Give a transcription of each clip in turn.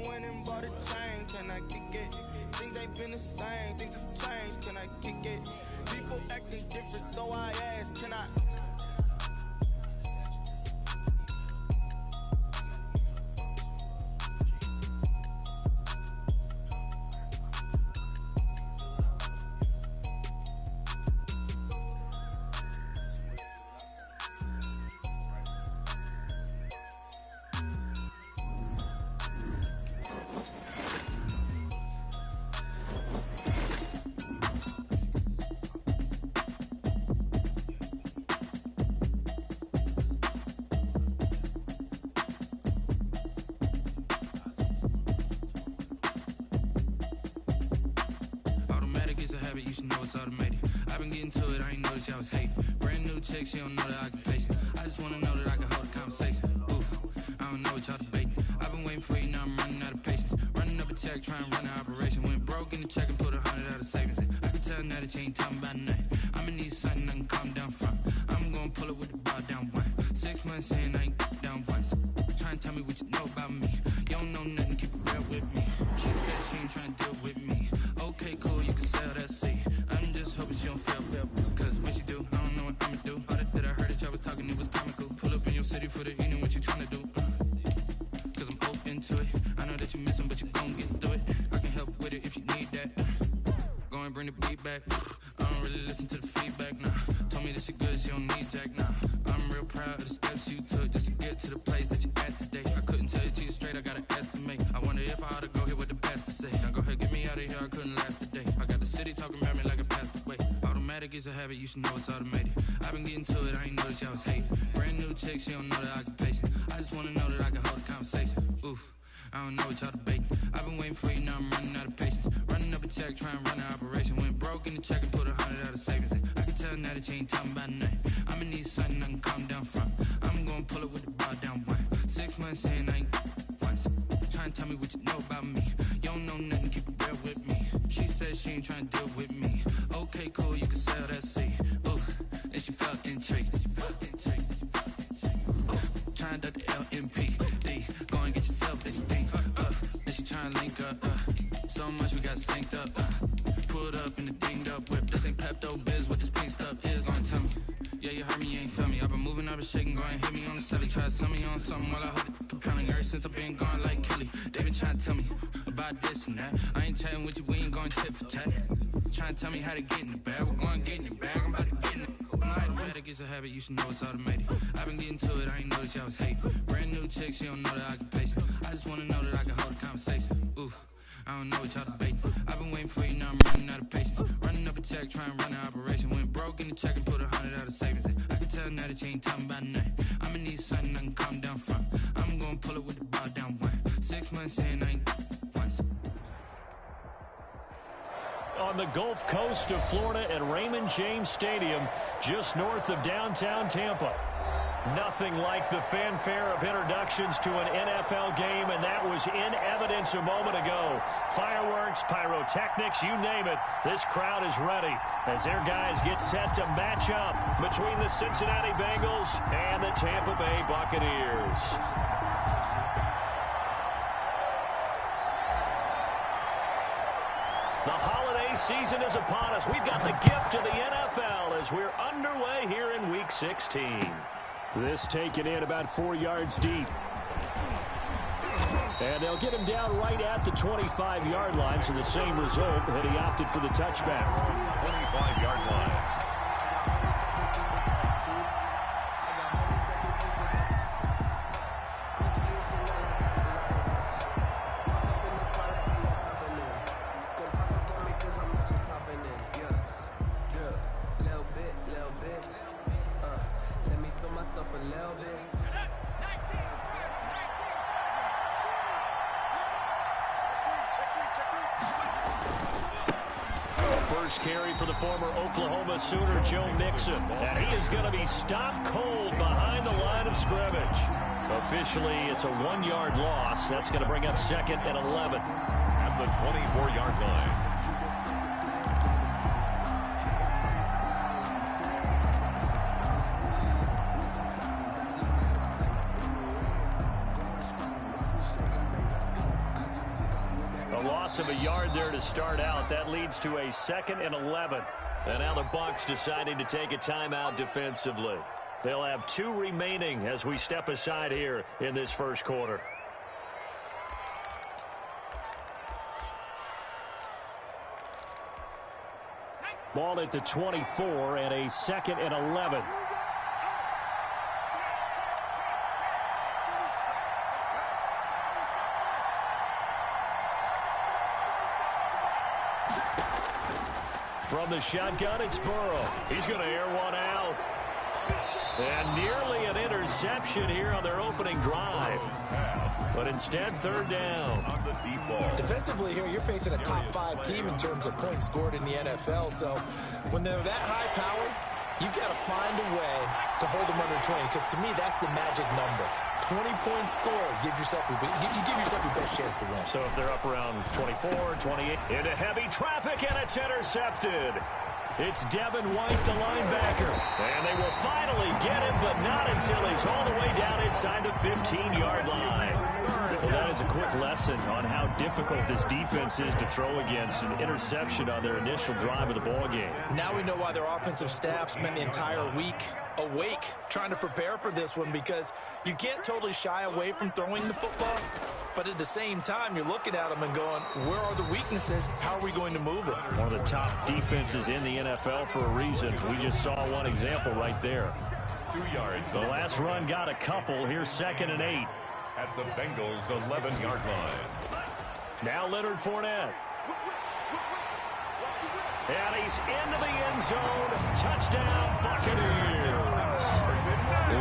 done went and bought a chain, can I kick it? Things ain't been the same, things have changed, can I kick it? People acting different, so I ask, can I? You should know it's automated. I've been getting to it, I ain't noticed y'all was hating. Brand new chick, she don't know the occupation. I just wanna know that I can hold a conversation. Oof, I don't know what y'all debating. I've been waiting for you, now I'm running out of patience. Running up a check, trying to run an operation. Went broke in the check and put 100 out of savings in. I can tell now that you ain't talking about nothing. I'ma need something I can calm down from. I'm gonna pull it with the bar down one. 6 months in, I ain't down once. Trying to tell me what you know about me. You don't know nothing, keep it real with me. She said she ain't trying to deal with me. Okay, cool, you can sell that seat. I'm just hoping she don't fail, cause when she do, I don't know what I'ma do. All that I heard that y'all was talking, it was comical. Pull up in your city for the evening, what you trying to do? Cause I'm open to it. I know that you missing, but you gon' get through it. I can help with it if you need that. Go and bring the beat back. I don't really listen to the feedback, nah. Told me that she good, she don't need Jack, nah. I'm real proud of the steps you took just to get to the place that you at today. I couldn't tell you to you straight, I gotta estimate. I wonder if I ought to go here with the best to say. Now go ahead, get me out of here, I couldn't last a day. I got the city talking about me like I passed away. Automatic is a habit, you should know it's automated. I've been getting to it, I ain't noticed y'all was hating. Brand new chick, she don't know the occupation. I just wanna know that I can hold a conversation. Oof, I don't know what y'all debating. I've been waiting for you, now I'm running out of patience. Running up a check, trying to run an operation. Went broke in the check and put 100 out of savings in. I can tell now that you ain't talking about nothing. I'ma need something I can calm down from. I'm gonna pull it with the bar down one. 6 months in, I ain't once. Trying to tell me what you know about me. You don't know nothing, keep it real with me. She said she ain't trying to deal with me. Okay, cool, you can sell that seat. Ooh, and she felt intrigued. Trying to duck the LMPD. Go and get yourself this thing. And she trying to link up. So much we got synced up. Pulled up in the dinged up whip. This ain't Pepto Biz, what this pink stuff is. Gonna tell me. Yeah, you heard me, you ain't feel me. I've been moving, I've been shaking, go and hit me on the celly. Try to sell me on something while I hold it compelling. Ever since I've been gone like Kelly, they been trying to tell me about this and that. I ain't chatting with you, we ain't going tit for tat. Trying to tell me how to get in the bag. We're going to get in the bag, I'm about to get in it. Automatic is a habit, you should know it's automated. I've been getting to it, I ain't noticed y'all was hating. Brand new chick, she don't know the occupation. I just wanna know that I can hold a conversation. Ooh, I don't know what y'all debating. I've been waiting for you, now I'm running out of patience. Running up a check, trying to run an operation. Went broke in the check and put 100 out of savings in. I can tell now that you ain't talking about nothing. I'ma need something I can calm down from. I'm gonna pull it with the bar down one. 6 months in, I ain't once. On the Gulf Coast of Florida at Raymond James Stadium, just north of downtown Tampa. Nothing like the fanfare of introductions to an NFL game, and that was in evidence a moment ago. Fireworks, pyrotechnics, you name it. This crowd is ready as their guys get set to match up between the Cincinnati Bengals and the Tampa Bay Buccaneers. The holiday season is upon us. We've got the gift of the NFL as we're underway here in Week 16. This taken in about 4 yards deep. And they'll get him down right at the 25-yard line, so the same result that he opted for the touchback. 25-yard line. Carry for the former Oklahoma Sooner Joe Mixon, and he is going to be stopped cold behind the line of scrimmage. Officially, it's a 1-yard loss. That's going to bring up 2nd and 11 at the 24-yard line. A loss of a yard there to start out. That leads to a 2nd and 11. And now the Bucs deciding to take a timeout defensively. They'll have 2 remaining as we step aside here in this first quarter. Ball at the 24 and a 2nd and 11. From the shotgun, it's Burrow. He's going to air one out. And nearly an interception here on their opening drive. But instead, 3rd down. On the deep ball. Defensively here, you're facing a top 5 team in terms of points scored in the NFL. So when they're that high powered, you've got to find a way to hold them under 20. Because to me, that's the magic number. 20 points scored gives yourself you give yourself your best chance to win. So if they're up around 24, 28, into heavy traffic, and it's intercepted. It's Devin White, the linebacker. And they will finally get him, but not until he's all the way down inside the 15-yard line. Well, that is a quick lesson on how difficult this defense is to throw against an interception on their initial drive of the ballgame. Now we know why their offensive staff spent the entire week awake trying to prepare for this one, because you can't totally shy away from throwing the football, but at the same time you're looking at them and going, where are the weaknesses? How are we going to move it? One of the top defenses in the NFL for a reason. We just saw one example right there. 2 yards. The last run got a couple. Here's 2nd and 8. At the Bengals' 11-yard line. Now Leonard Fournette. And he's into the end zone. Touchdown, Buccaneers.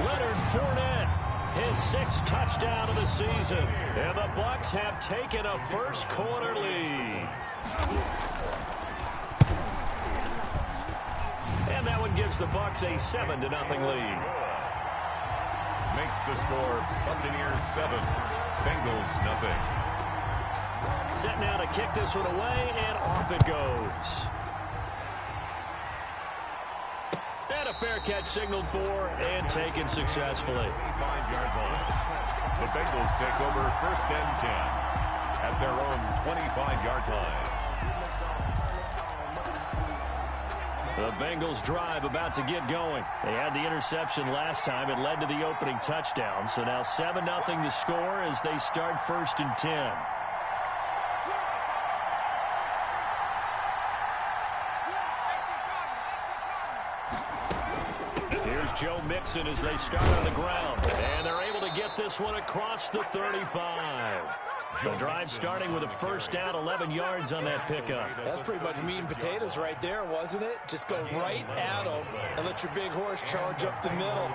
Leonard Fournette, his 6th touchdown of the season. And the Bucs have taken a first quarter lead. And that one gives the Bucs a 7-0 lead. Makes the score Buccaneers 7, Bengals 0. Set now to kick this one away, and off it goes. And a fair catch signaled for and taken successfully. 5-yard line. The Bengals take over 1st and 10 at their own 25-yard line. The Bengals drive about to get going. They had the interception last time. It led to the opening touchdown. So now 7-0 to score as they start 1st and 10. Here's Joe Mixon as they start on the ground. And they're able to get this one across the 35. The drive starting with a 1st down, 11 yards on that pickup. That's pretty much meat and potatoes right there, wasn't it? Just go right at them and let your big horse charge up the middle.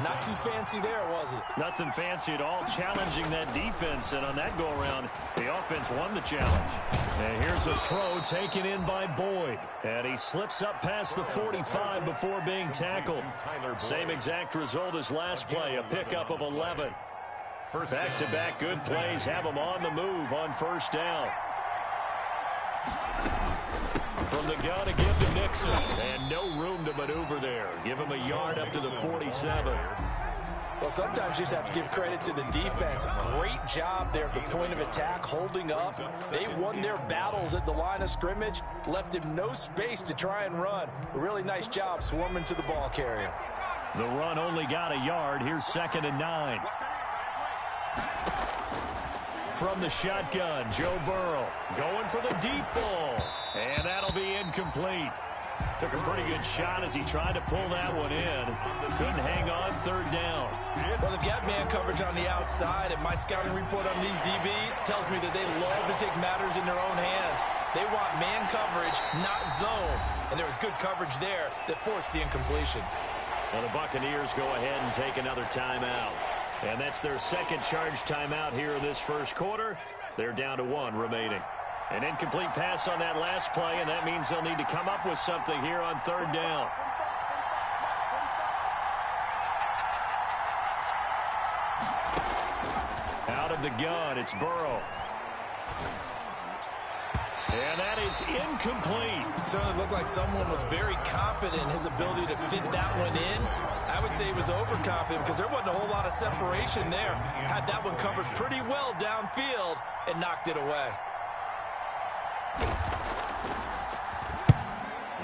Not too fancy there, was it? Nothing fancy at all, challenging that defense. And on that go-around, the offense won the challenge. And here's a throw taken in by Boyd. And he slips up past the 45 before being tackled. Same exact result as last play, a pickup of 11. Back-to-back good plays have them on the move on 1st down. From the gun to give to Mixon. And no room to maneuver there. Give him a yard up to the 47. Well, sometimes you just have to give credit to the defense. Great job there at the point of attack, holding up. They won their battles at the line of scrimmage, left him no space to try and run. A really nice job swarming to the ball carrier. The run only got a yard. Here's 2nd and 9. From the shotgun, Joe Burrow going for the deep ball. And that'll be incomplete. Took a pretty good shot as he tried to pull that one in. Couldn't hang on 3rd down. Well, they've got man coverage on the outside, and my scouting report on these DBs tells me that they love to take matters in their own hands. They want man coverage, not zone. And there was good coverage there that forced the incompletion. Well, the Buccaneers go ahead and take another timeout. And that's their 2nd charge timeout here in this first quarter. They're down to 1 remaining. An incomplete pass on that last play, and that means they'll need to come up with something here on 3rd down. Out of the gun, it's Burrow. And that is incomplete. It certainly looked like someone was very confident in his ability to fit that one in. I would say he was overconfident because there wasn't a whole lot of separation there. Had that one covered pretty well downfield and knocked it away.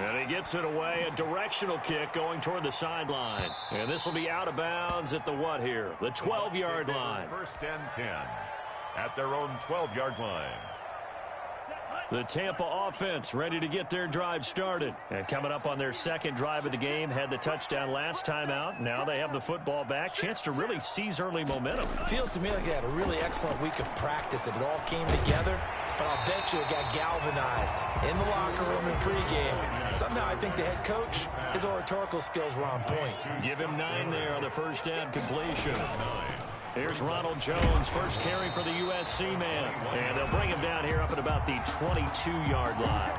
And he gets it away, a directional kick going toward the sideline. And this will be out of bounds at the what here? The 12-yard line. First and 10 at their own 12-yard line. The Tampa offense ready to get their drive started. And coming up on their second drive of the game, had the touchdown last time out. Now they have the football back. Chance to really seize early momentum. Feels to me like they had a really excellent week of practice, that it all came together. But I'll bet you it got galvanized in the locker room in pregame. Somehow I think the head coach, his oratorical skills were on point. Give him 9 there on the first down completion. Here's Ronald Jones, first carry for the USC man. And they'll bring him down here up at about the 22-yard line.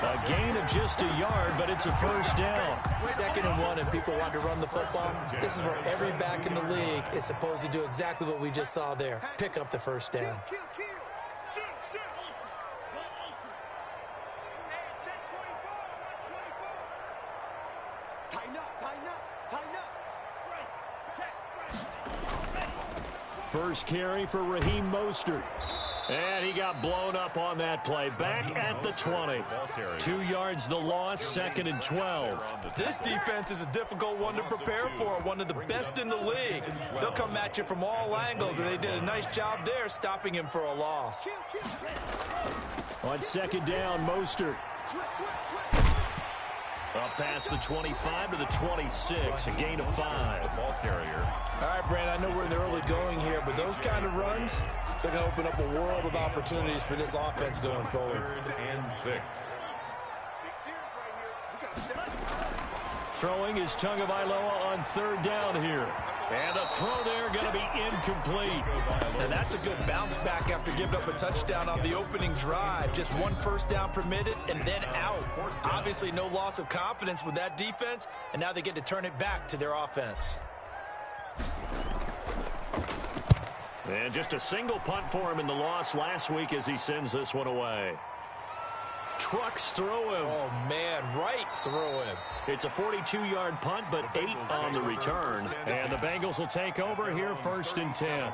A gain of just a yard, but it's a first down. 2nd and 1, and people want to run the football. This is where every back in the league is supposed to do exactly what we just saw there. Pick up the first down. First carry for Raheem Mostert. And he got blown up on that play. Back at the 20. 2 yards the loss, 2nd and 12. This defense is a difficult one to prepare for, one of the best in the league. They'll come at you from all angles, and they did a nice job there stopping him for a loss. On 2nd down, Mostert. Up past the 25 to the 26, a gain of 5. Ball carrier. All right, Brand, I know we're in the early going here, but those kind of runs, they're going to open up a world of opportunities for this offense going forward. 3rd and 6. Throwing is Tagovailoa on 3rd down here. And the throw there going to be incomplete. Now that's a good bounce back after giving up a touchdown on the opening drive. Just 1 first down permitted and then out. Obviously no loss of confidence with that defense, and now they get to turn it back to their offense. And just a single punt for him in the loss last week as he sends this one away. Trucks through him. Oh, man, right through him. It's a 42-yard punt, but 8 on the return. And the Bengals will take over here, 1st and 10.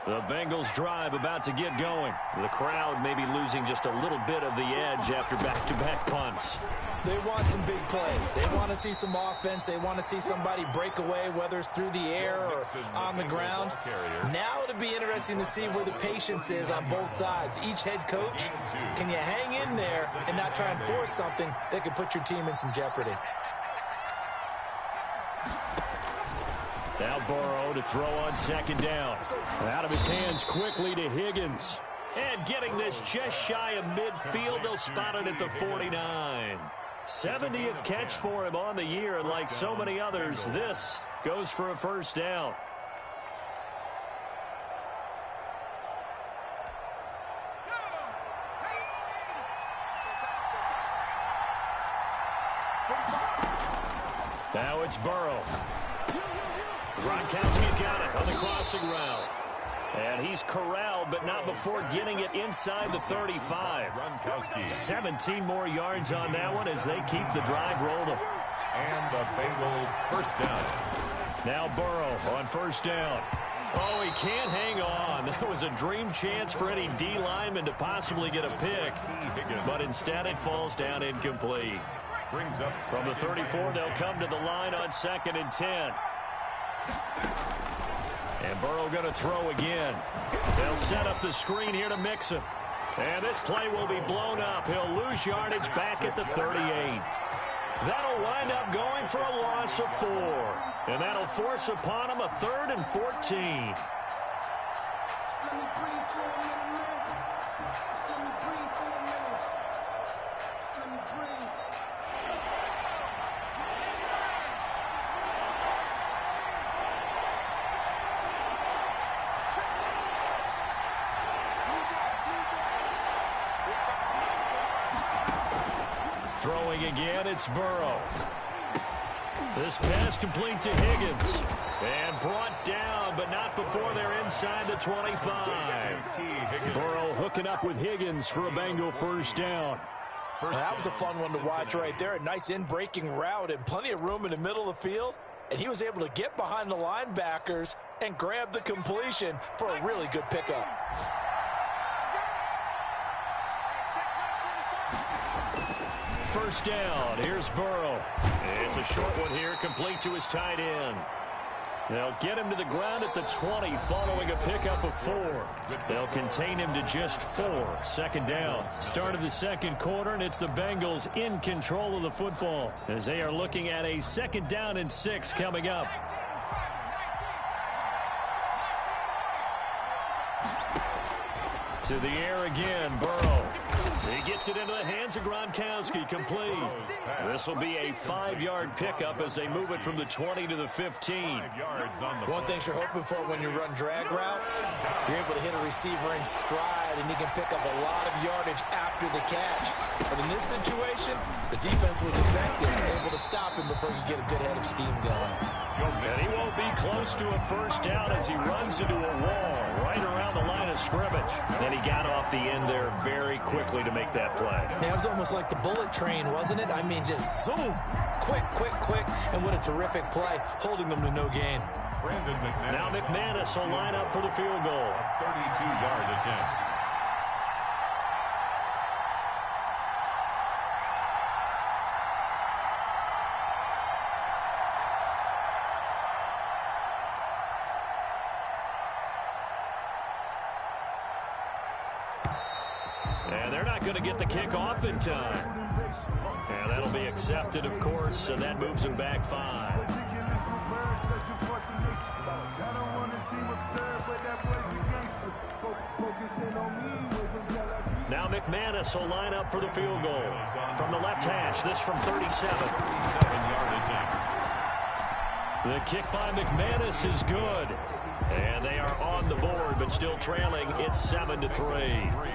The Bengals drive about to get going. The crowd may be losing just a little bit of the edge after back-to-back punts. They want some big plays. They want to see some offense. They want to see somebody break away, whether it's through the air or on the ground. Now it'll be interesting to see where the patience is on both sides. Each head coach, can you hang in there and not try and force something that could put your team in some jeopardy? Now Burrow to throw on 2nd down. Out of his hands quickly to Higgins. And getting this just shy of midfield, they'll spot it at the 49. 70th catch for him on the year, and like so many others, this goes for a first down. Now it's Burrow. Gronkowski got it on the crossing route. And he's corralled, but not before getting it inside the 35. Gronkowski. 17 more yards on that one as they keep the drive rolling. And the Bengal first down. Now Burrow on 1st down. Oh, he can't hang on. That was a dream chance for any D lineman to possibly get a pick. But instead it falls down incomplete. Brings up From the 34, they'll come to the line on 2nd and 10. And Burrow going to throw again. They'll set up the screen here to Mixon. And this play will be blown up. He'll lose yardage back at the 38. That'll wind up going for a loss of 4. And that'll force upon him a 3rd and 14. Throwing again, it's Burrow. This pass complete to Higgins. And brought down, but not before they're inside the 25. Burrow hooking up with Higgins for a Bengal first down. first. That was a fun one to watch right there. A nice in-breaking route and plenty of room in the middle of the field. And he was able to get behind the linebackers and grab the completion for a really good pickup. First down. Here's Burrow. It's a short one here, complete to his tight end. They'll get him to the ground at the 20 following a pickup of 4. They'll contain him to just 4. Second down. Start of the second quarter, and it's the Bengals in control of the football as they are looking at a 2nd down and 6 coming up. To the air again, Burrow. He gets it into the hands of Gronkowski, complete. This will be a 5-yard pickup as they move it from the 20 to the 15. One thing you're hoping for when you run drag routes, you're able to hit a receiver in stride, and he can pick up a lot of yardage after the catch. But in this situation, the defense was effective, able to stop him before you get a good head of steam going. And he won't be close to a first down as he runs into a wall right around the line of scrimmage. And he got off the end there very quickly to make that play. Yeah, it was almost like the bullet train, wasn't it? I mean, just zoom, quick, quick, quick, and what a terrific play, holding them to no gain. Now McManus will line up for the field goal. A 32-yard attempt. And they're not going to get the kickoff in time. And that'll be accepted, of course, and that moves them back 5. Now McManus will line up for the field goal. From the left hash, this from 37. The kick by McManus is good. And they are on the board, but still trailing. It's 7-3.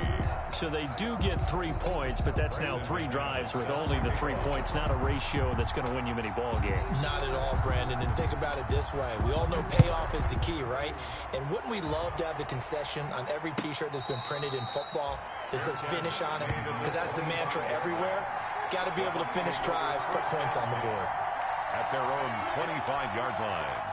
So they do get 3 points, but that's now 3 drives with only the 3 points, not a ratio that's going to win you many ball games. Not at all, Brandon. And think about it this way. We all know payoff is the key, right? And wouldn't we love to have the concession on every T-shirt that's been printed in football that says finish on it? Because that's the mantra everywhere. Got to be able to finish drives, put points on the board. At their own 25-yard line.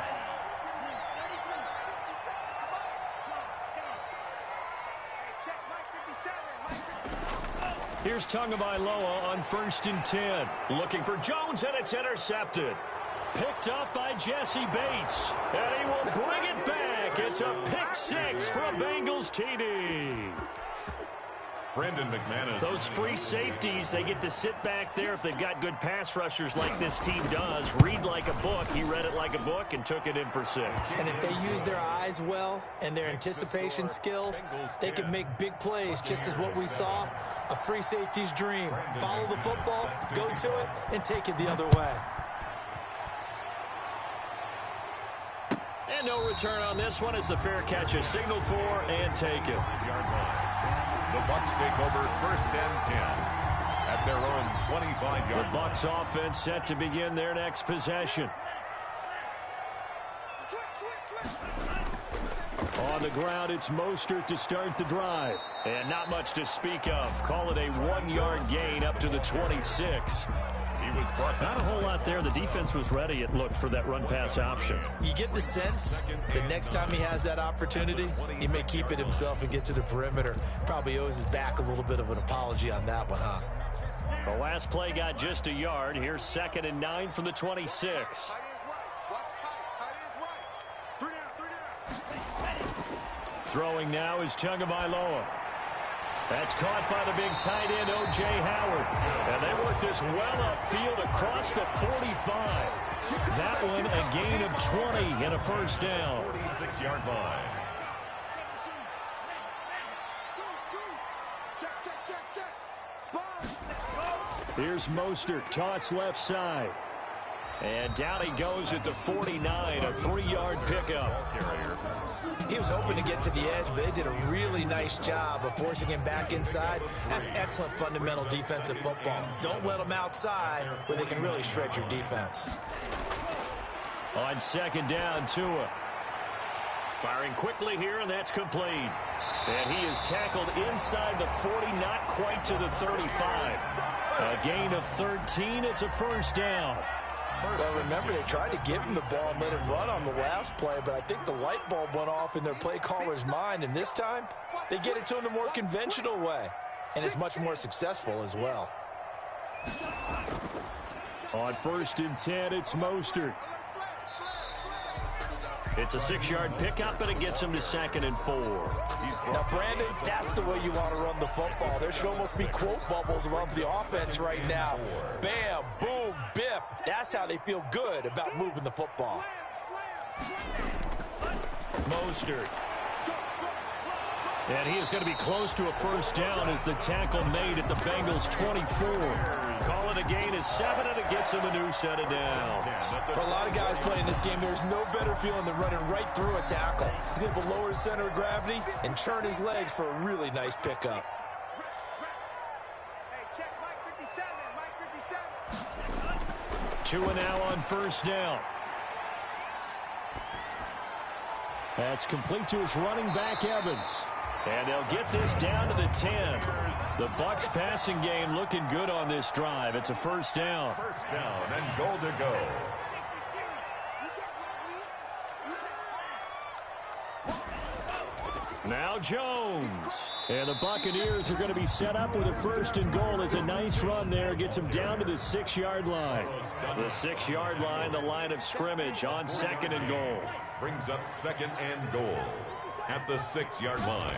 Here's Tagovailoa on 1st and 10. Looking for Jones, and it's intercepted. Picked up by Jesse Bates. And he will bring it back. It's a pick 6 for a Bengals TD. Brendan McManus. Those free safeties, they get to sit back there if they've got good pass rushers like this team does. Read like a book. He read it like a book and took it in for 6. And if they use their eyes well and their anticipation skills, they can make big plays, just as what we saw. A free safety's dream. Follow the football, go to it, and take it the other way. And no return on this one as the fair catch is signaled for and taken. The Bucs take over 1st and 10 at their own 25-yard line. The Bucs offense set to begin their next possession. On the ground, it's Mostert to start the drive. And not much to speak of. Call it a 1-yard gain up to the 26. Not a whole lot there. The defense was ready, it looked, for that run-pass option. You get the sense that next time he has that opportunity, he may keep it himself and get to the perimeter. Probably owes his back a little bit of an apology on that one, huh? The last play got just a yard. Here's 2nd and 9 from the 26. Throwing now is Tagovailoa. That's caught by the big tight end, O.J. Howard. And they work this well upfield across the 45. That one a gain of 20 and a first down. 46-yard line. Here's Mostert, toss left side. And down he goes at the 49, a 3-yard pickup. He was hoping to get to the edge, but they did a really nice job of forcing him back inside. That's excellent fundamental defensive football. Don't let them outside where they can really shred your defense. On 2nd down, Tua. Firing quickly here, and that's complete. And he is tackled inside the 40, not quite to the 35. A gain of 13. It's a first down. Well, remember, they tried to give him the ball and let him run on the last play, but I think the light bulb went off in their play caller's mind, and this time they get it to him the more conventional way, and it's much more successful as well. On 1st and 10, it's Mostert. It's a 6-yard pickup, and it gets him to 2nd and 4. Now, Brandon, that's the way you want to run the football. There should almost be quote bubbles above the offense right now. Bam, boom, biff. That's how they feel good about moving the football. Mostert. And he is going to be close to a first down as the tackle made at the Bengals' 24. Call it a gain of 7, and it gets him a new set of downs. For a lot of guys playing this game, there's no better feeling than running right through a tackle. He's able to lower his center of gravity and churn his legs for a really nice pickup. Hey, check Mike 57, Mike 57. 2 and now on first down. That's complete to his running back, Evans. And they'll get this down to the 10. The Bucs passing game looking good on this drive. It's a first down. First down and goal to go. Now Jones. And the Buccaneers are going to be set up with a 1st and goal. It's a nice run there. Gets him down to the 6-yard line. The 6-yard line, the line of scrimmage on 2nd and goal. Brings up 2nd and goal at the 6-yard line.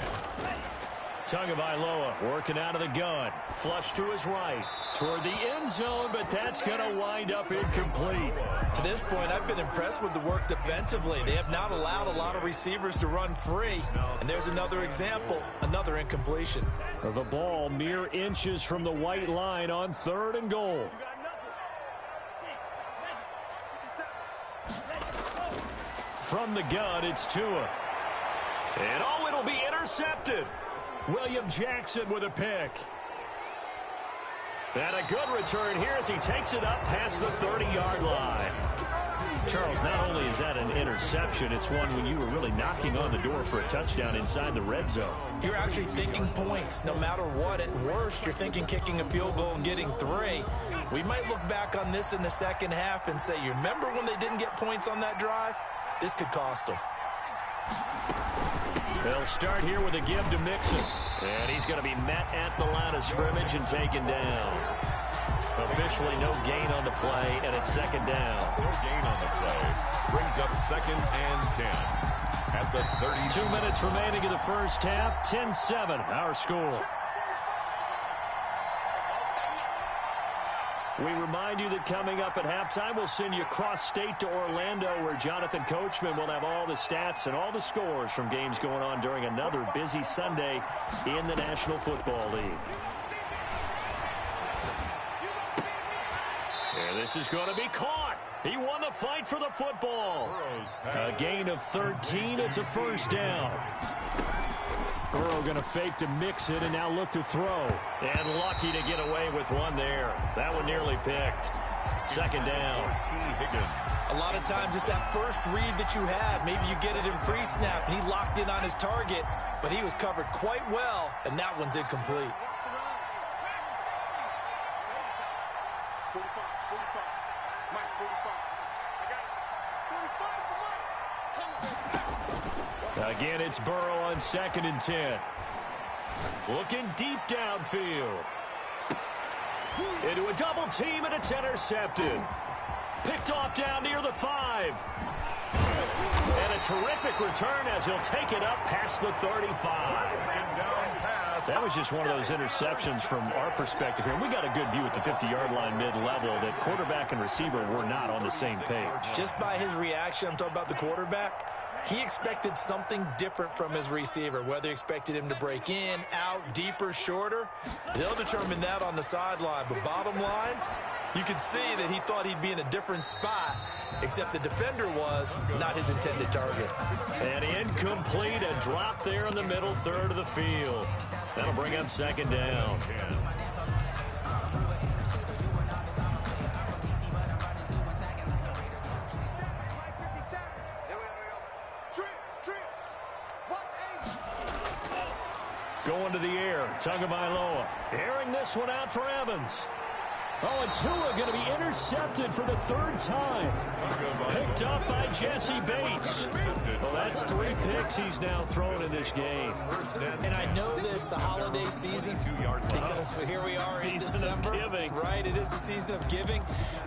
Tagovailoa working out of the gun. Flush to his right. Toward the end zone, but that's going to wind up incomplete. To this point, I've been impressed with the work defensively. They have not allowed a lot of receivers to run free. And there's another example, another incompletion. The ball mere inches from the white line on 3rd and goal. From the gun, it's Tua. And oh, it'll be intercepted. William Jackson with a pick. And a good return here as he takes it up past the 30-yard line. Charles, not only is that an interception, it's one when you were really knocking on the door for a touchdown inside the red zone. You're actually thinking points no matter what. At worst, you're thinking kicking a field goal and getting 3. We might look back on this in the second half and say, you remember when they didn't get points on that drive? This could cost them. They'll start here with a give to Mixon. And he's going to be met at the line of scrimmage and taken down. Officially no gain on the play, and it's 2nd down. No gain on the play. Brings up 2nd and 10 at the 30. 2 minutes remaining in the first half. 10-7, our score. We remind you that coming up at halftime, we'll send you cross-state to Orlando, where Jonathan Coachman will have all the stats and all the scores from games going on during another busy Sunday in the National Football League. And this is going to be caught. He won the fight for the football. A gain of 13. It's a first down. Burrow going to fake to mix it and now look to throw. And lucky to get away with one there. That one nearly picked. 2nd down. A lot of times it's that first read that you have. Maybe you get it in pre-snap and he locked in on his target, but he was covered quite well, and that one's incomplete. Again, it's Burrow on 2nd and 10. Looking deep downfield. Into a double team, and it's intercepted. Picked off down near the 5. And a terrific return as he'll take it up past the 35. That was just one of those interceptions from our perspective here. We got a good view at the 50-yard line mid-level that quarterback and receiver were not on the same page. Just by his reaction, I'm talking about the quarterback, he expected something different from his receiver, whether he expected him to break in, out, deeper, shorter. They'll determine that on the sideline. But bottom line, you can see that he thought he'd be in a different spot, except the defender was not his intended target. And incomplete, a drop there in the middle third of the field. That'll bring up 2nd down. Going to the air, Tagovailoa. Airing this one out for Evans. Oh, and Tua going to be intercepted for the third time. Picked off by Jesse Bates. Well, that's 3 picks he's now thrown in this game. And I know this, the holiday season, because here we are in December. Giving. Right, it is the season of giving.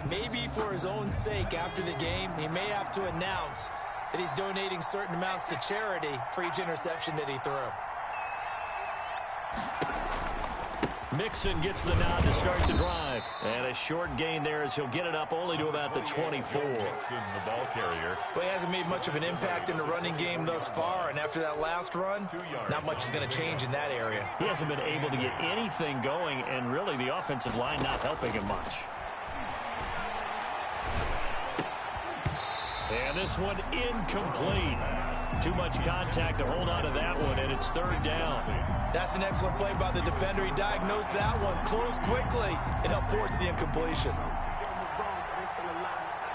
Maybe for his own sake after the game, he may have to announce that he's donating certain amounts to charity for each interception that he threw. Mixon gets the nod to start the drive. And a short gain there as he'll get it up only to about the 24. The ball carrier. Well, he hasn't made much of an impact in the running game thus far, and after that last run, not much is going to change in that area. He hasn't been able to get anything going, and really the offensive line not helping him much. And this one incomplete. Too much contact to hold on to that one, and it's 3rd down. That's an excellent play by the defender. He diagnosed that one, closed quickly, and helped force the incompletion.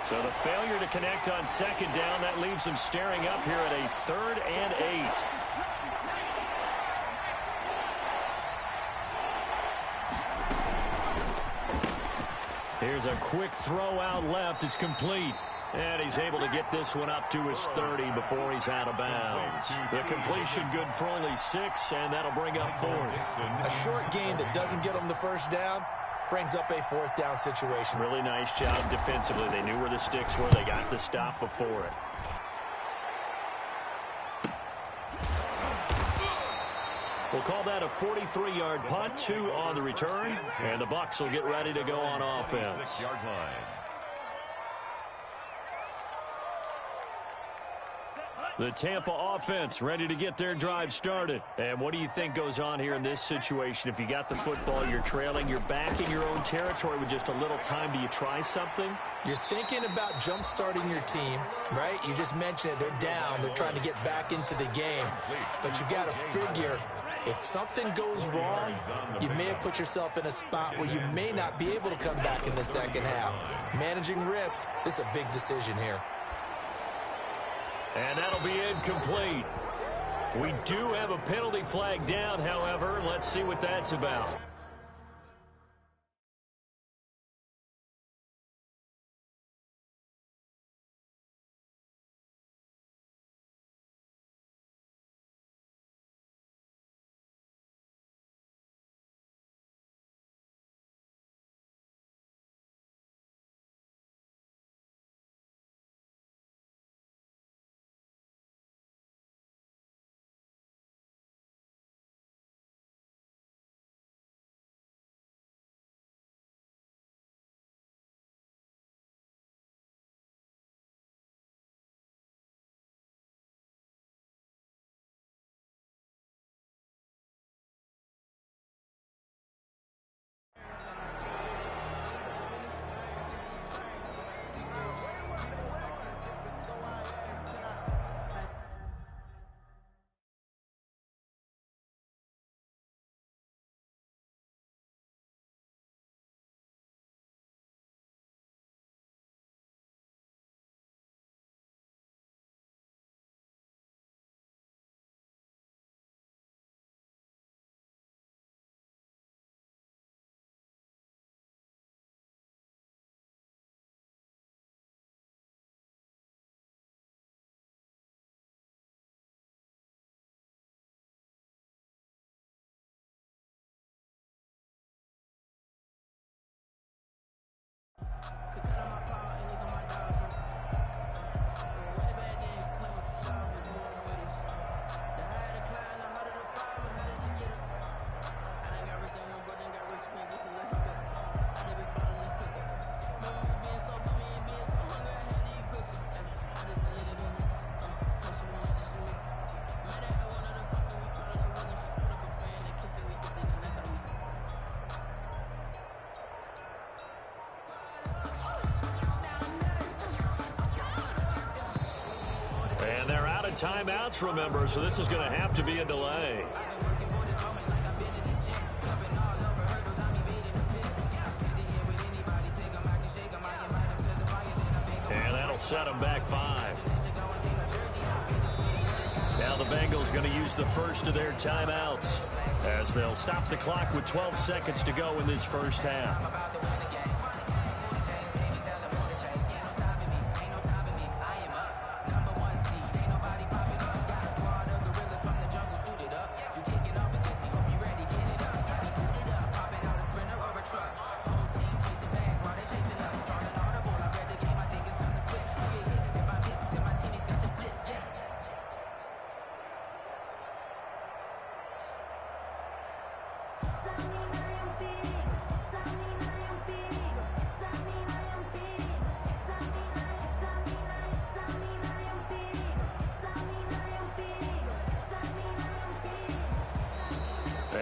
So the failure to connect on 2nd down, that leaves him staring up here at a 3rd and 8. Here's a quick throw out left. It's complete. And he's able to get this one up to his 30 before he's out of bounds. The completion good for only 6, and that'll bring up 4th. A short gain that doesn't get him the 1st down brings up a 4th down situation. Really nice job defensively. They knew where the sticks were. They got the stop before it. We'll call that a 43-yard punt, 2 on the return, and the Bucs will get ready to go on offense. 6-yard line. The Tampa offense ready to get their drive started. And what do you think goes on here in this situation? If you got the football, you're trailing, you're back in your own territory with just a little time. Do you try something? You're thinking about jump-starting your team, right? You just mentioned it. They're down. They're trying to get back into the game. But you got to figure, if something goes wrong, you may have put yourself in a spot where you may not be able to come back in the 2nd half. Managing risk, this is a big decision here. And that'll be incomplete. We do have a penalty flag down, however. Let's see what that's about. And they're out of timeouts, remember, so this is going to have to be a delay. And that'll set them back 5. Now the Bengals going to use the first of their timeouts as they'll stop the clock with 12 seconds to go in this first half.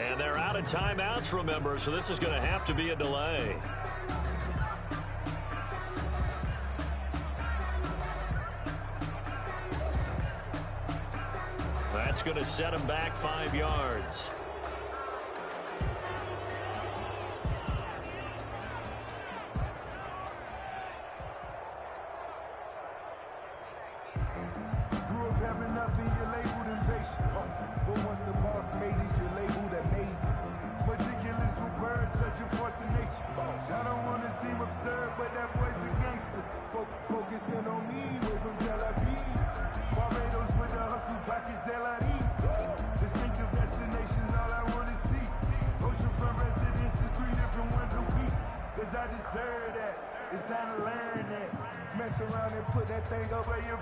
And they're out of timeouts, remember, so this is going to have to be a delay. That's going to set him back 5 yards. Grew up having nothing, you're labeled impatient. But once the boss made it, you're labeled amazing. Meticulous with words, such a force of nature. I don't want to seem absurd, but that boy's a gangster. Focusing on me, way from Tel Aviv. Barbados with the hustle, pockets LIDs. Distinctive destinations, all I want to see. Oceanfront residences, 3 different ones a week. Cause I deserve that. It's time to learn that. Mess around and put that thing over your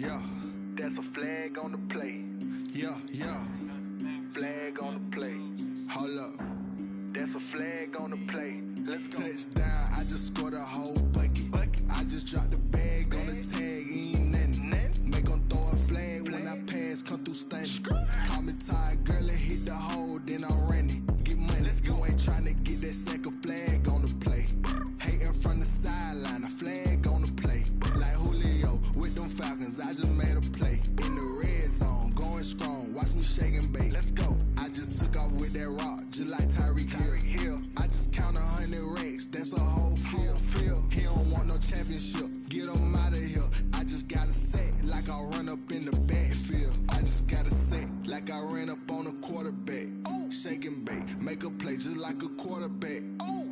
yeah. That's a flag on the play. Yeah, yeah. Flag on the play. Hold up. That's a flag on the play. Let's go. Touchdown, I just scored a whole bucket. I just dropped the bag on the tag, ain't nothing. Make 'em throw a flag when I pass, come through stunning. Call me tired, girl, and hit the hole, then I'm running. Get money, you ain't tryna get that second flag on the play. Hating from the sideline, a flag on the play. Like Julio with them Falcons, I just made a play. In the red zone, going strong, watch me shake and bake. Let's go. I just took off with that rock, just like Tyreek Hill. I just count 100 racks, that's a whole field. He don't want no championship, get him out of here. I just got a set, like I run up in the backfield. I just got a set, like I ran up on a quarterback. Shake and bake, make a play just like a quarterback.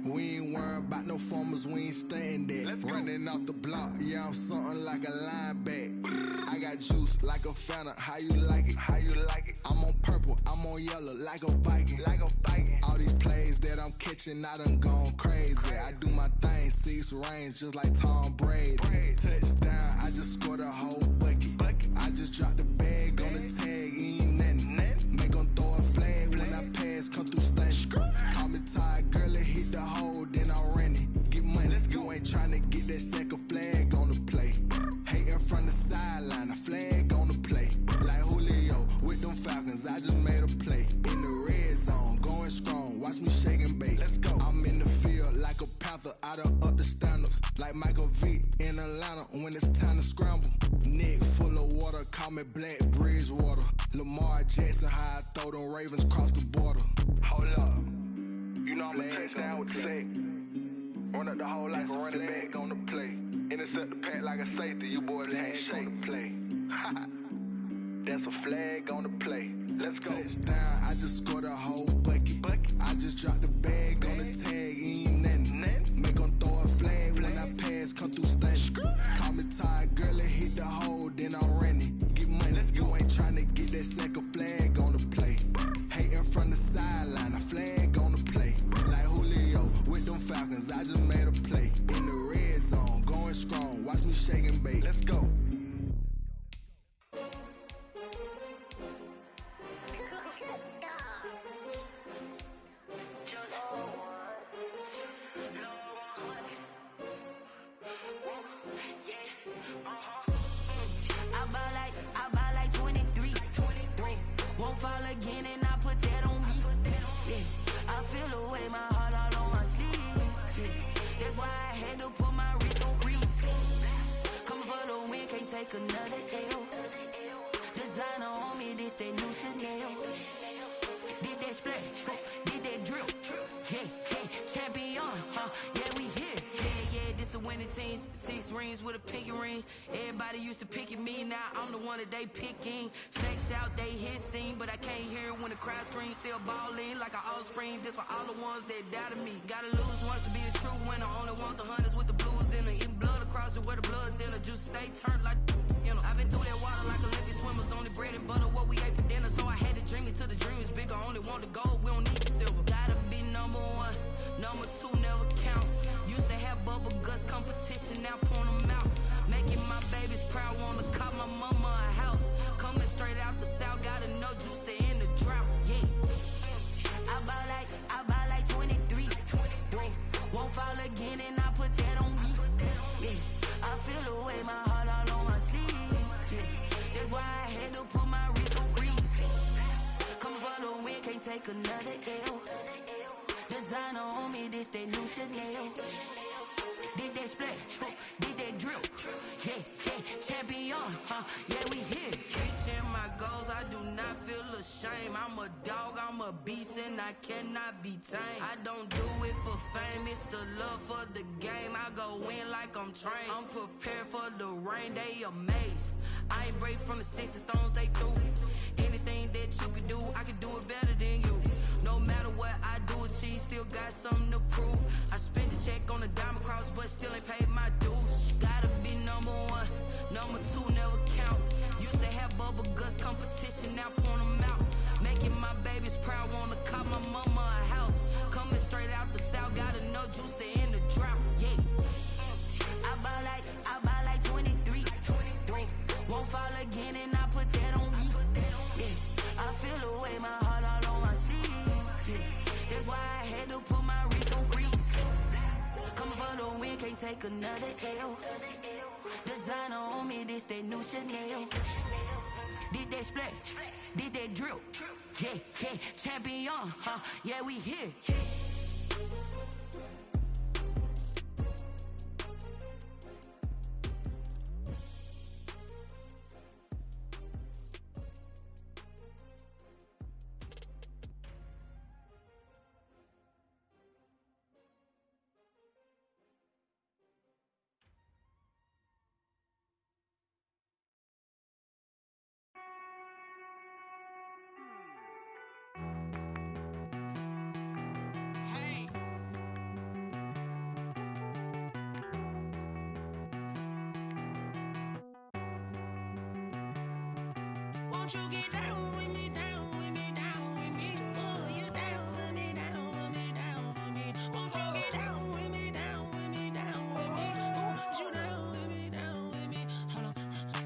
We ain't worrying about no formers, we ain't staying there. Running off the block, yeah, I'm something like a linebacker. I got juice like a Fanta, how you like it? How you like it? I'm on purple, I'm on yellow, like a Viking. Like a Viking. All these plays that I'm catching, I done gone crazy. I do my thing, 6 range, just like Tom Brady. Touchdown, I just scored a whole bucket. I just dropped the bag on the tag, ain't nothing. Make 'em throw a flag when I pass, come through stunning. Call me tired, girl, and hit the hole, then I'm running. Get money, you ain't tryna get that second flag on the play. Hating from the sideline, a flag on the play. Like Julio with them Falcons, I just made a play. In the red zone, going strong, watch me shake and bake. Let's go. I'm in the field like a Panther, I done up the standards. Like Michael Vick in Atlanta when it's time to scramble. Neck full of water, call me Black Bridgewater. Lamar Jackson, how I throw them Ravens cross the border. Hold up. You know I'm a touchdown with the sack. Run up the hole like a running back on the play. Intercept the pack like a safety, you boys ain't shake the play. That's a flag on the play. Let's go. Touchdown, I just scored a whole bucket. I just dropped the bag on the tag, ain't nothing. Make 'em throw a flag when I pass, come through stunning. Call me tired, girl, and hit the hole, then I'm running. Get money, you ain't tryna get that second flag on the play. Hating from the sideline, a flag on the play. Like Julio with them Falcons, I just made a play. In the red zone, going strong, watch me shake and bake. Let's go. I buy like 23. Won't fall again and I put that on me. Yeah, I feel the way, my heart all on my sleeve. Yeah, that's why I had to put my wrist on freeze. Coming for the win, can't take another L. Designer on me, this that new Chanel. Did that splash, did that drill. Yeah, champion, yeah, we here. Yeah, this the winning team. 6 rings with a pinky ring. Everybody used to pick at me, now I'm the one that they picking. Snakes out, they hit scene, but I can't hear it when the crowd screams. Still balling like an offspring. This for all the ones that doubted me. Gotta lose once to be a true winner. Only want the hunters with the blues in it. Eating blood across it where the blood thinner. Juice stay turned like, you know. I've been through that water like Olympic swimmers. Only bread and butter, what we ate for dinner. So I had to dream it till the dream is bigger. Only want the gold, we don't need the silver. Gotta be number 1, number 2 never count. Used to have bubble guts competition, now point them out. Making my babies proud, wanna cop my mama a house. Coming straight out the south, gotta know juice to end the drought. Yeah, I buy like 23. Won't fall again and I put that on me. Yeah, I feel the way, my heart all on my sleeve. Yeah, that's why I had to put my wrist on freeze. Coming for the win, can't take another L. Designer on me, this that new Chanel. Did that splash, did that drill. Yeah, champion, yeah, we here. Reaching my goals, I do not feel ashamed. I'm a dog, I'm a beast, and I cannot be tamed. I don't do it for fame, it's the love for the game. I go in like I'm trained. I'm prepared for the rain, they amazed. I ain't break from the sticks and stones they threw. Anything that you can do, I can do it better than you. No matter what I do, achieve, still got something to prove. I spent the check on the diamond cross, but still ain't paid my dues. Gotta be number 1, number 2 never count. Used to have bubble guts competition, now point them out. Making my babies proud, wanna cop my mama a house. Coming straight out the south, gotta know juice to end the drought. Yeah, I buy like 23. Won't fall another L. Designer on me, this that new Chanel. This that splash, this that drill. Yeah, yeah, champion, huh? Yeah, we here. Won't you get down with me, down with me, down with me? Oh, you down with me, down with me, down with me. Won't you get down with me, down with me, down with me? Oh, you down with me, down with me? Hold on.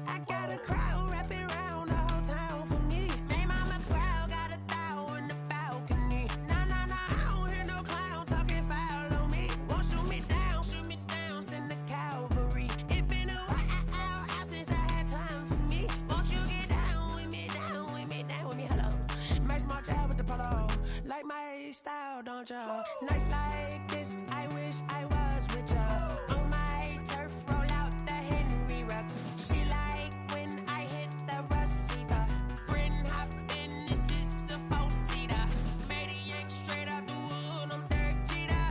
I got a crowd wrapping around the whole town for me. Made mama proud, got a thou in the balcony. Nah, nah, nah, I don't hear no clown talking foul on me. Won't shoot me down, send the cavalry. It been a while since I had time for me. Won't you get down with me, down with me, down with me? Hello. Max March out with the polo. Like my style, don't ya? Nights like this, I wish I was with ya. On my turf, roll out the Henry Rux. She like when I hit the receiver. Friend hop in, this is a four-seater. Made a yank straight out the wood, I'm Derek Jeter.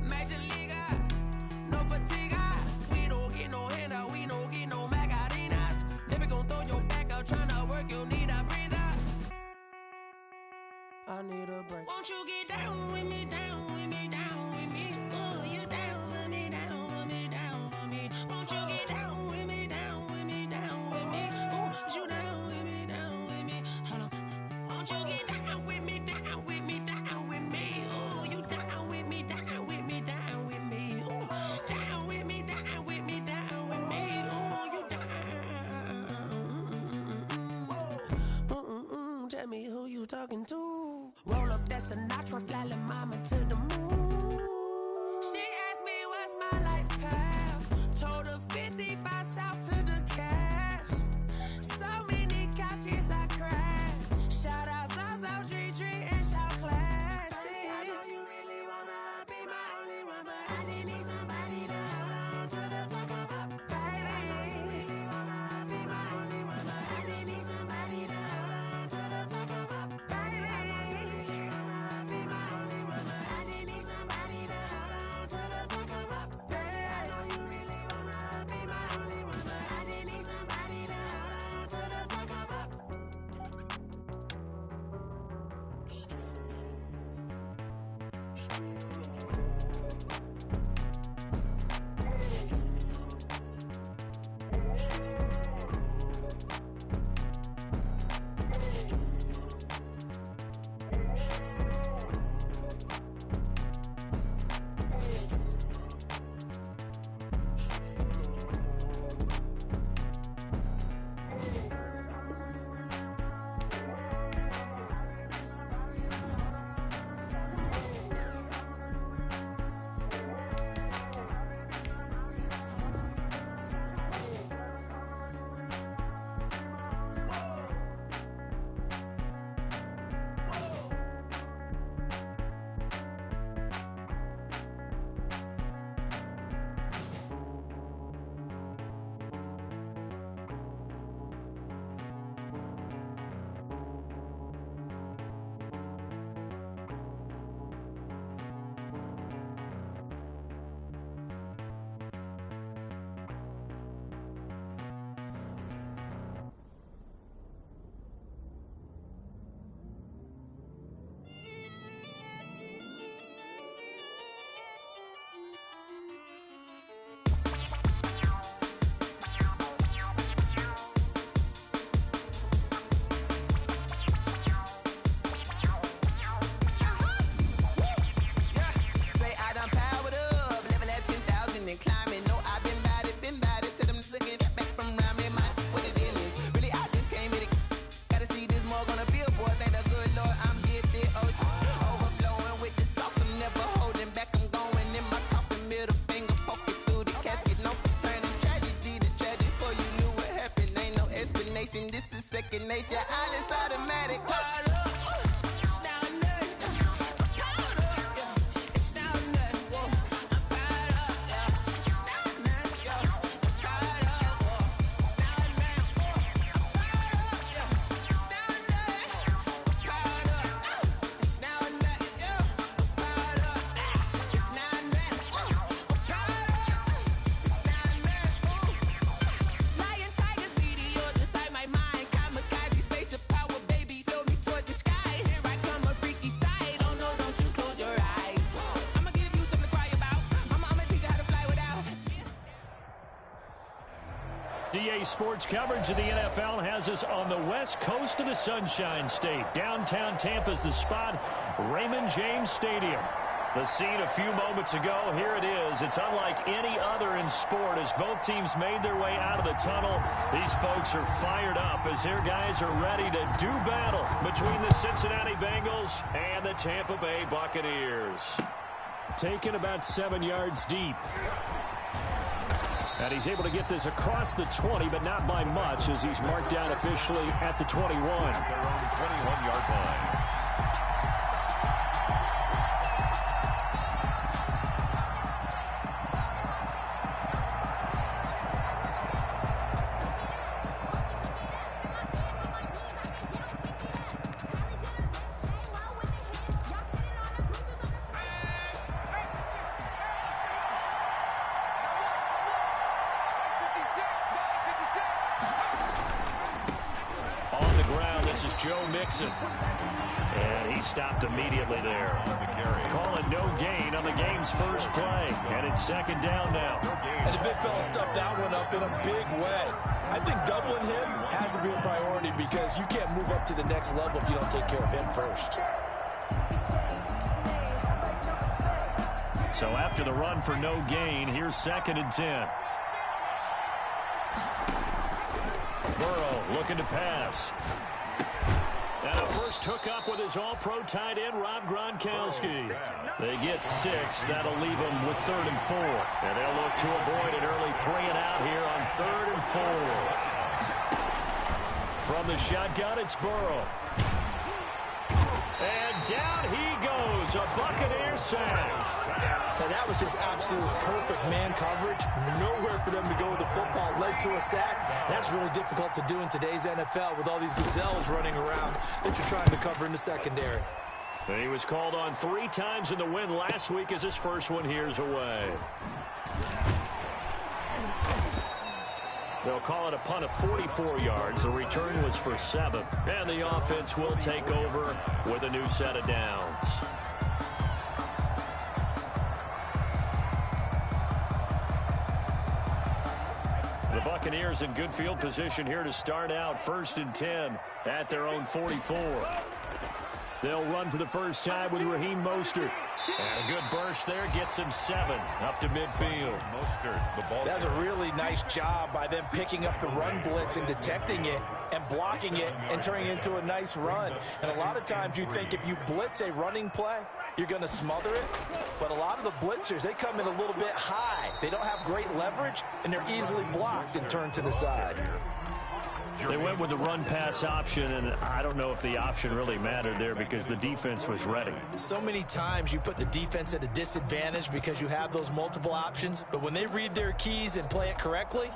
Major leaguer, no fatigue. We don't get no handout, we don't get no Magarinas. Never gon' throw your back out, tryna work, you need a breather. I need a break. Won't you get down with me, down with me, down with me? Oh, you down with me, down with me, down with me? Won't you get down with me, down with me, down with me? Oh, you down with me, down with me? Hold on. Won't you get down with me, down with me, down with me? Oh, you down with me, down with me, down with me? Oh, down with me, down with me, down with me? Oh, you down. Tell me who you talking to. Roll up that Sinatra, fly la mama to the moon. She asked me what's my life path. Told her 55 south to the cat. So many couches I cried. Shout out Zazo, Tree, and shout classic. I know you really wanna be my only one, but I didn't need somebody to hold on to the second up. Baby, I know you really wanna be my only one, but I didn't need somebody to hold on to the second up. Baby, I know you really wanna be my only one, but I didn't need somebody to hold on to the second up. Baby, I know you really wanna be my only one, but I didn't need somebody to hold on to the second up. second nature. All is automatic. DA Sports coverage of the NFL has us on the west coast of the Sunshine State. Downtown Tampa's the spot, Raymond James Stadium. The scene a few moments ago, here it is. It's unlike any other in sport as both teams made their way out of the tunnel. These folks are fired up as their guys are ready to do battle between the Cincinnati Bengals and the Tampa Bay Buccaneers. Taken about 7 yards deep. And he's able to get this across the 20, but not by much as he's marked down officially at the 21. Their own 21-yard line. Joe Mixon. And he stopped immediately there. Call it no gain on the game's first play. And it's second down now. And the big fella stuffed that one up in a big way. I think doubling him has to be a priority because you can't move up to the next level if you don't take care of him first. So after the run for no gain, here's 2nd and 10. Burrow looking to pass. And a first hookup with his all-pro tight end, Rob Gronkowski. They get 6. That'll leave them with 3rd and 4. And they'll look to avoid an early 3-and-out here on 3rd and 4. From the shotgun, it's Burrow. And down he goes. A Buccaneer sack. And that was just absolute perfect man coverage. Nowhere for them to go with the football. Led to a sack. That's really difficult to do in today's NFL with all these gazelles running around that you're trying to cover in the secondary. And he was called on 3 times in the win last week as his first one here's away. They'll call it a punt of 44 yards. The return was for 7. And the offense will take over with a new set of downs. The Buccaneers in good field position here to start out 1st and 10 at their own 44. They'll run for the first time with Raheem Mostert. And a good burst there gets him 7 up to midfield. Mostert, the ball. That's a really nice job by them picking up the run blitz and detecting it and blocking it and turning it into a nice run. And a lot of times you think if you blitz a running play, you're going to smother it. But a lot of the blitzers, they come in a little bit high. They don't have great leverage, and they're easily blocked and turned to the side. They went with the run-pass option, and I don't know if the option really mattered there because the defense was ready. So many times you put the defense at a disadvantage because you have those multiple options, but when they read their keys and play it correctly,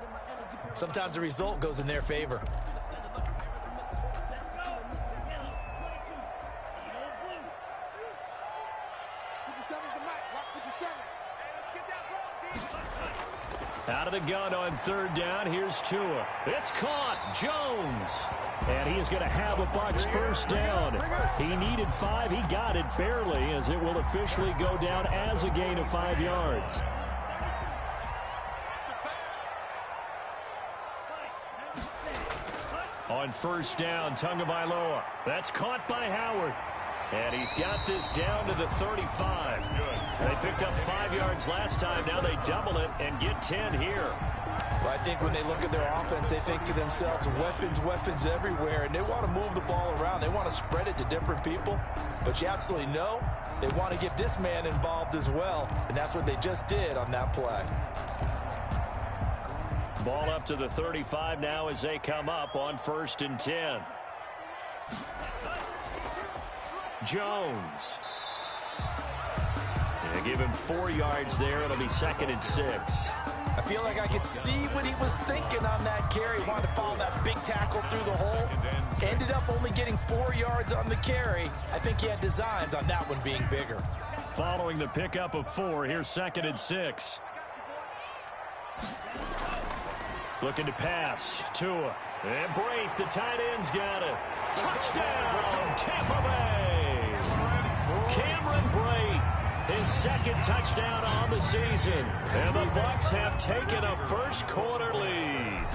sometimes the result goes in their favor. Out of the gun on 3rd down, here's Tua. It's caught, Jones. And he is going to have a Bucs first down. He needed 5, he got it barely as it will officially go down as a gain of 5 yards. On 1st down, Tagovailoa. That's caught by Howard. And he's got this down to the 35. They picked up 5 yards last time. Now they double it and get 10 here. But I think when they look at their offense, they think to themselves, weapons everywhere. And they want to move the ball around. They want to spread it to different people. But you absolutely know they want to get this man involved as well. And that's what they just did on that play. Ball up to the 35 now as they come up on 1st and 10. Jones. Yeah, give him 4 yards there. It'll be 2nd and 6. I feel like I could see what he was thinking on that carry. He wanted to follow that big tackle through the hole. Ended up only getting 4 yards on the carry. I think he had designs on that one being bigger. Following the pickup of 4, here's 2nd and 6. Looking to pass. Tua. And Brate, the tight end's got it. Touchdown, Tampa Bay. Cameron Brate, his 2nd touchdown on the season. And the Bucs have taken a first-quarter lead.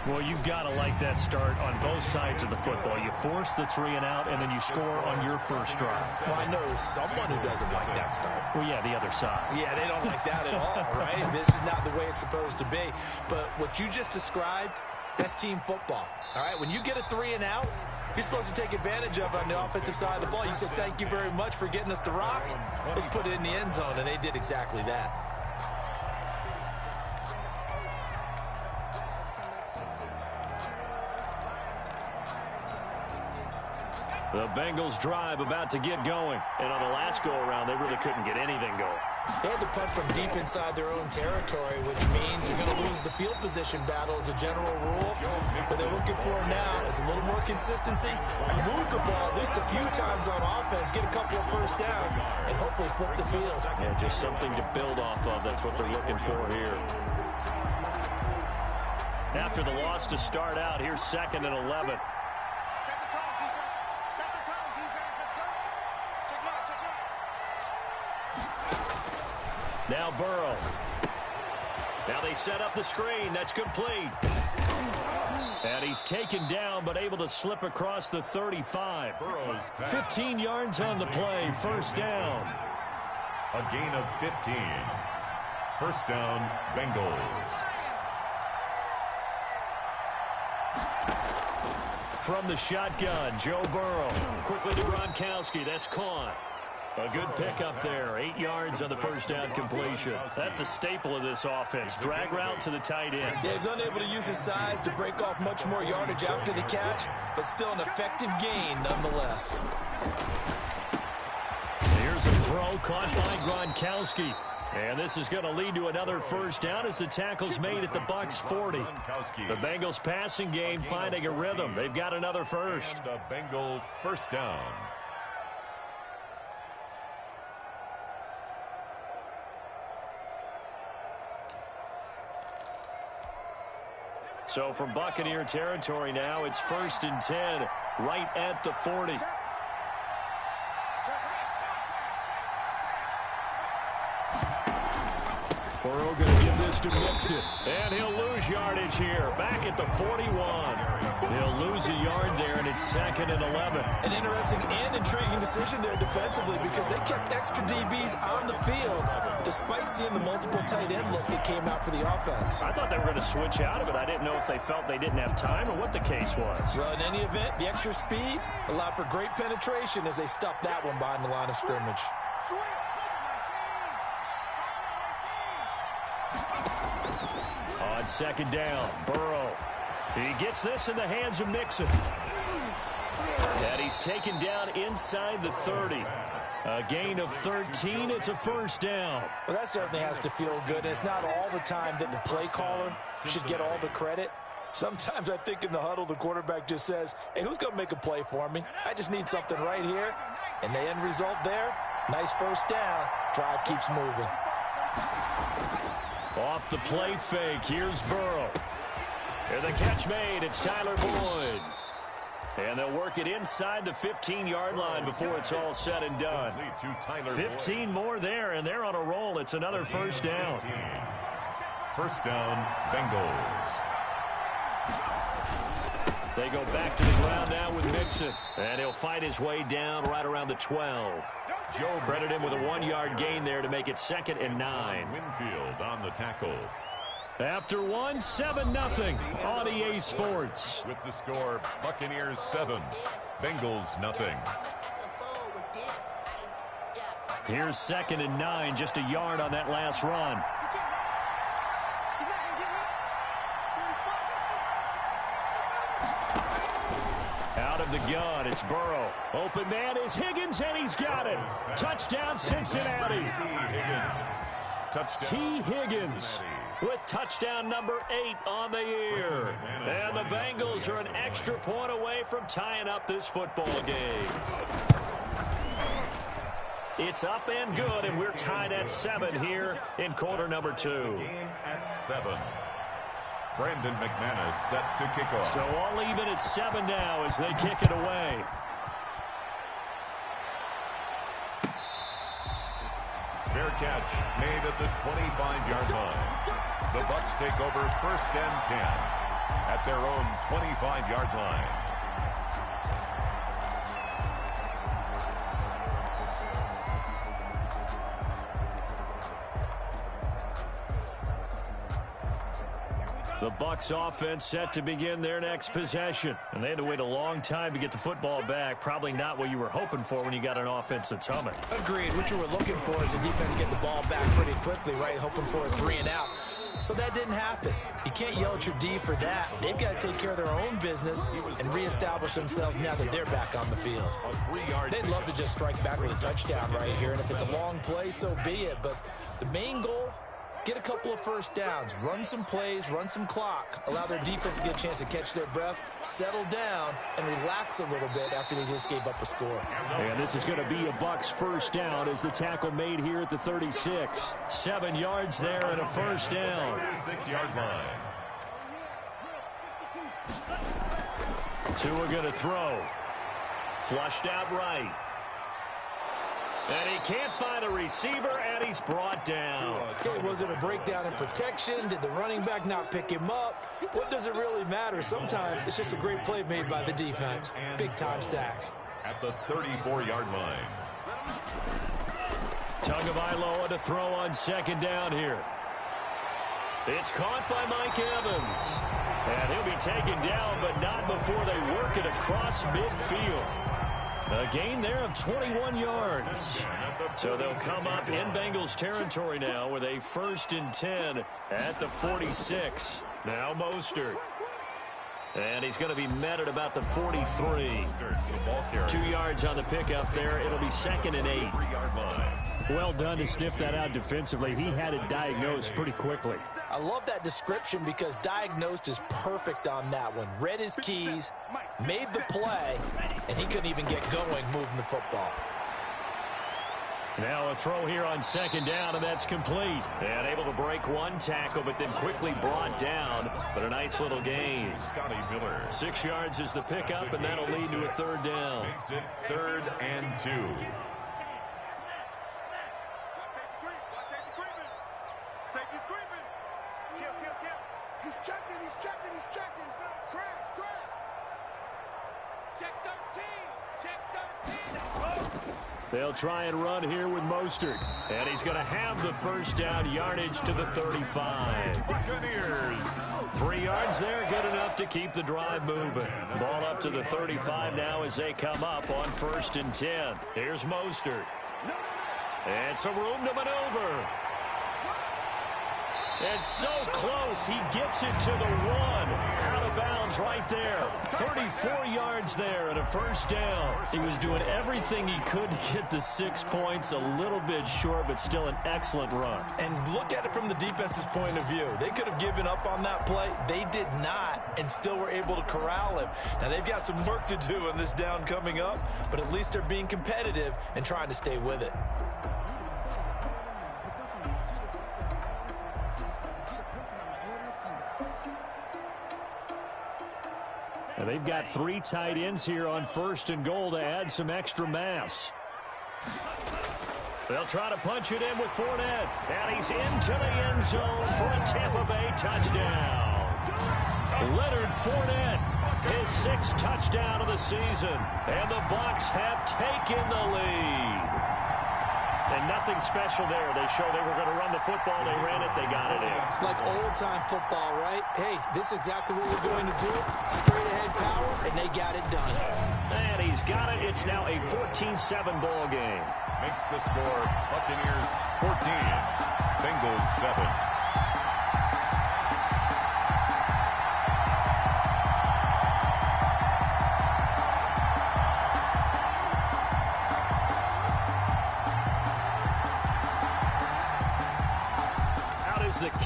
Well, you've got to like that start on both sides of the football. You force the 3 and out, and then you score on your first drive. Well, I know someone who doesn't like that start. Well, yeah, the other side. Yeah, they don't like that at all, right? This is not the way it's supposed to be. But what you just described, that's team football, all right? When you get a 3 and out, you're supposed to take advantage of it on the offensive side of the ball. You said, thank you very much for getting us the rock. Let's put it in the end zone, and they did exactly that. The Bengals drive about to get going. And on the last go-around, they really couldn't get anything going. They had to punt from deep inside their own territory, which means you're going to lose the field position battle as a general rule. What they're looking for now is a little more consistency. Move the ball at least a few times on offense, get a couple of first downs, and hopefully flip the field. Yeah, just something to build off of. That's what they're looking for here. After the loss to start out, here's 2nd and 11. Now Burrow. Now they set up the screen. That's complete. And he's taken down, but able to slip across the 35. 15 yards on the play. First down. A gain of 15. First down, Bengals. From the shotgun, Joe Burrow. Quickly to Gronkowski. That's caught. A good pickup there. 8 yards on the first down completion. That's a staple of this offense. Drag route to the tight end. Yeah, he's unable to use his size to break off much more yardage after the catch, but still an effective gain nonetheless. Here's a throw caught by Gronkowski. And this is going to lead to another first down as the tackle's made at the Bucs 40. The Bengals passing game finding a rhythm. They've got another first. And a Bengal first down. So from Buccaneer territory now, it's 1st and 10, right at the 40. Burrow going to give this to Mixon, and he'll lose yardage here, back at the 41. They'll lose a yard there, and it's 2nd and 11. An interesting and intriguing decision there defensively because they kept extra DBs on the field despite seeing the multiple tight end look that came out for the offense. I thought they were going to switch out of it. I didn't know if they felt they didn't have time or what the case was. Well, in any event, the extra speed allowed for great penetration as they stuffed that one behind the line of scrimmage. On 2nd down, Burrow. He gets this in the hands of Mixon. And he's taken down inside the 30. A gain of 13. It's a first down. Well, that certainly has to feel good. And it's not all the time that the play caller should get all the credit. Sometimes I think in the huddle, the quarterback just says, hey, who's going to make a play for me? I just need something right here. And the end result there, nice first down. Drive keeps moving. Off the play fake, here's Burrow. And the catch made, it's Tyler Boyd. And they'll work it inside the 15-yard line before it's all said and done. 15 more there, and they're on a roll. It's another first down. First down, Bengals. They go back to the ground now with Mixon. And he'll fight his way down right around the 12. Credit him with a 1-yard gain there to make it 2nd and 9. Winfield on the tackle. After 7-0 on EA Sports. With the score, Buccaneers 7, Bengals nothing. Here's 2nd and 9, just a yard on that last run. Out of the gun, it's Burrow. Open man is Higgins, and he's got it. Touchdown, Cincinnati. T. Higgins with touchdown number 8 on the year. And the Bengals are an extra point away from tying up this football game. It's up and good, and we're tied at 7 here in quarter number 2. Game at 7. Brandon McManus set to kick off. So all even at 7 now as they kick it away. Fair catch made at the 25-yard line. The Bucs take over 1st and 10 at their own 25-yard line. The Bucs offense set to begin their next possession. And they had to wait a long time to get the football back. Probably not what you were hoping for when you got an offense that's humming. Agreed. What you were looking for is the defense get the ball back pretty quickly, right? Hoping for a 3 and out. So that didn't happen. You can't yell at your D for that. They've got to take care of their own business and reestablish themselves now that they're back on the field. They'd love to just strike back with a touchdown right here. And if it's a long play, so be it. But the main goal, get a couple of first downs, run some plays, run some clock, allow their defense to get a chance to catch their breath, settle down, and relax a little bit after they just gave up a score. And this is going to be a Bucs first down as the tackle made here at the 36. 7 yards there and a first down. 36-yard line. 2 are going to throw. Flushed out right. And he can't find a receiver, and he's brought down. Okay, was it a breakdown in protection? Did the running back not pick him up? What does it really matter? Sometimes it's just a great play made by the defense. Big-time sack. At the 34-yard line. Tagovailoa to throw on 2nd down here. It's caught by Mike Evans. And he'll be taken down, but not before they work it across midfield. A gain there of 21 yards. So they'll come up in Bengals territory now with a 1st and 10 at the 46. Now Mostert. And he's going to be met at about the 43. 2 yards on the pickup there. It'll be 2nd and 8. Well done to sniff that out defensively. He had it diagnosed pretty quickly. I love that description because diagnosed is perfect on that one. Read his keys, made the play, and he couldn't even get going moving the football. Now a throw here on 2nd down, and that's complete. And able to break one tackle, but then quickly brought down. But a nice little gain. Scotty Miller. 6 yards is the pickup, and that'll lead to a 3rd down. Makes it 3rd and 2. They'll try and run here with Mostert. And he's going to have the 1st down yardage to the 35. Buccaneers. 3 yards there, good enough to keep the drive moving. Ball up to the 35 now as they come up on 1st and 10. Here's Mostert. And some room to maneuver. It's so close. He gets it to the 1. Out of bounds right there. 34 yards there and a 1st down. He was doing everything he could to get the 6 points. A little bit short, but still an excellent run. And look at it from the defense's point of view. They could have given up on that play. They did not and still were able to corral him. Now, they've got some work to do on this down coming up, but at least they're being competitive and trying to stay with it. And they've got 3 tight ends here on 1st and goal to add some extra mass. They'll try to punch it in with Fournette. And he's into the end zone for a Tampa Bay touchdown. Leonard Fournette, his 6th touchdown of the season. And the Bucs have taken the lead. And nothing special there. They showed they were going to run the football. They ran it. They got it in. Like old-time football, right? Hey, this is exactly what we're going to do. Straight-ahead power, and they got it done. And he's got it. It's now a 14-7 ball game. Makes the score Buccaneers 14, Bengals 7.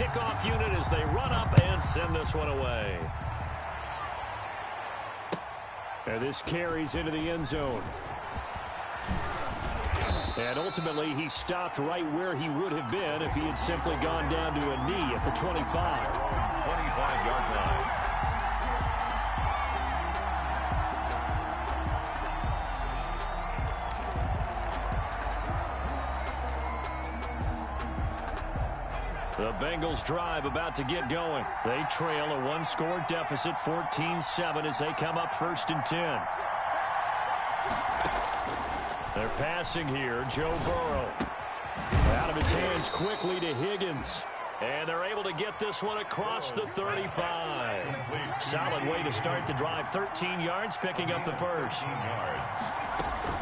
kickoff unit as they run up and send this one away. And this carries into the end zone. And ultimately, he stopped right where he would have been if he had simply gone down to a knee at the 25. 25-yard line. The Bengals drive about to get going. They trail a one-score deficit, 14-7, as they come up 1st and 10. They're passing here. Joe Burrow. Out of his hands quickly to Higgins. And they're able to get this one across the 35. Solid way to start the drive. 13 yards, picking up the first.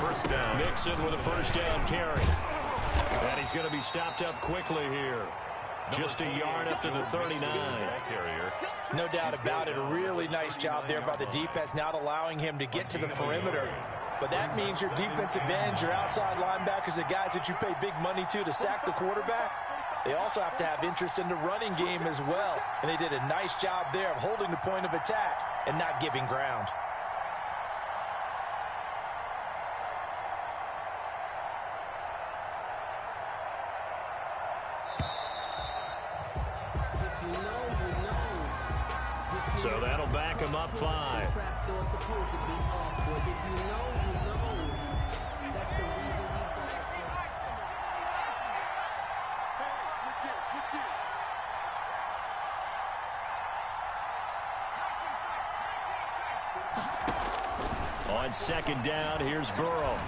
First down. Mixon with a first down carry. And he's going to be stopped up quickly here. Just a yard up to the 39. No doubt about it. A really nice job there by the defense, not allowing him to get to the perimeter. But that means your defensive ends, your outside linebackers, the guys that you pay big money to sack the quarterback, they also have to have interest in the running game as well. And they did a nice job there of holding the point of attack and not giving ground. So that'll back him up 5. On second down, here's Burrow.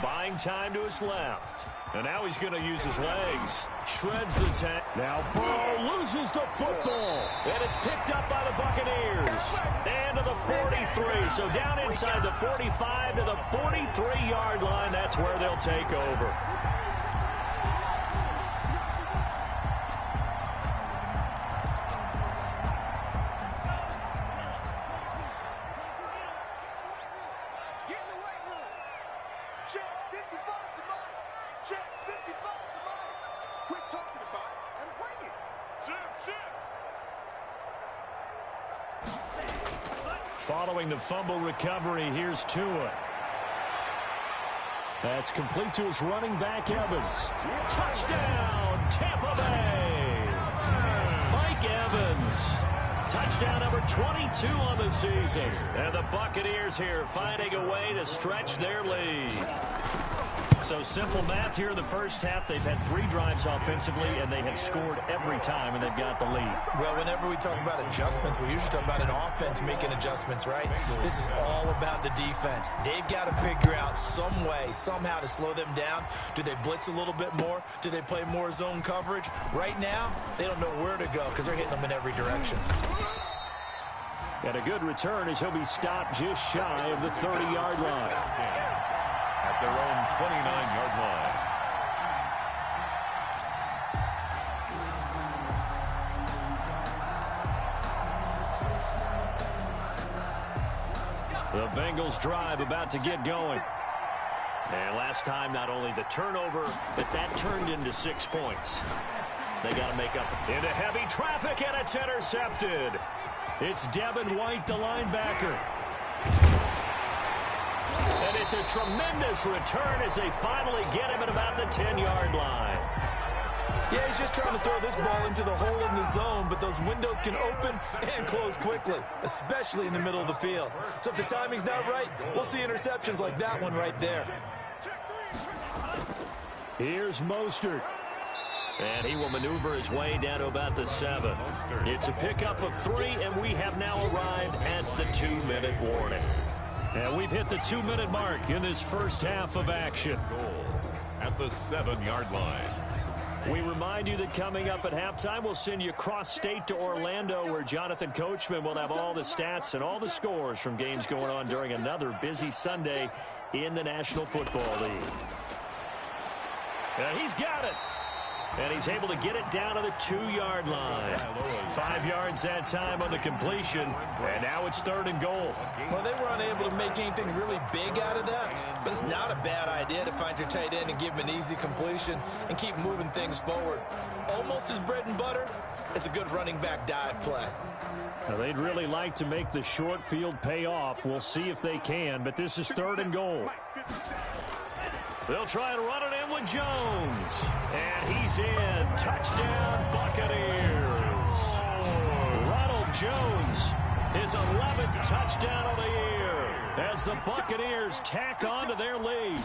Buying time to his left. And now he's going to use his legs. Shreds the tack. Now Burrow loses the football. And it's picked up by the Buccaneers. And to the 43. So down inside the 45 to the 43-yard line. That's where they'll take over. Following the fumble recovery, here's Tua. That's complete to his running back, Evans. Touchdown, Tampa Bay! Mike Evans. Touchdown number 22 on the season. And the Buccaneers here finding a way to stretch their lead. So simple math here in the first half. They've had 3 drives offensively, and they have scored every time, and they've got the lead. Well, whenever we talk about adjustments, we usually talk about an offense making adjustments, right? This is all about the defense. They've got to figure out some way, somehow to slow them down. Do they blitz a little bit more? Do they play more zone coverage? Right now, they don't know where to go because they're hitting them in every direction. Got a good return as he'll be stopped just shy of the 30-yard line. At their own 29-yard line. The Bengals drive about to get going. And last time, not only the turnover, but that turned into 6 points. They got to make up into heavy traffic, and it's intercepted. It's Devin White, the linebacker. And it's a tremendous return as they finally get him at about the 10-yard line. Yeah, he's just trying to throw this ball into the hole in the zone, but those windows can open and close quickly, especially in the middle of the field. So if the timing's not right, we'll see interceptions like that one right there. Here's Mostert. And he will maneuver his way down to about the 7. It's a pickup of 3, and we have now arrived at the 2-minute warning. And we've hit the 2-minute mark in this first half of action. Goal at the 7-yard line. We remind you that coming up at halftime, we'll send you cross-state to Orlando, where Jonathan Coachman will have all the stats and all the scores from games going on during another busy Sunday in the National Football League. And he's got it. And he's able to get it down to the 2-yard line. 5 yards that time on the completion, and now it's 3rd and goal. Well, they were unable to make anything really big out of that, but it's not a bad idea to find your tight end and give him an easy completion and keep moving things forward. Almost as bread and butter as a good running back dive play. Now, they'd really like to make the short field pay off. We'll see if they can, but this is 3rd and goal. They'll try and run it in with Jones. And he's in. Touchdown, Buccaneers. Ronald Jones, his 11th touchdown of the year, as the Buccaneers tack on to their lead.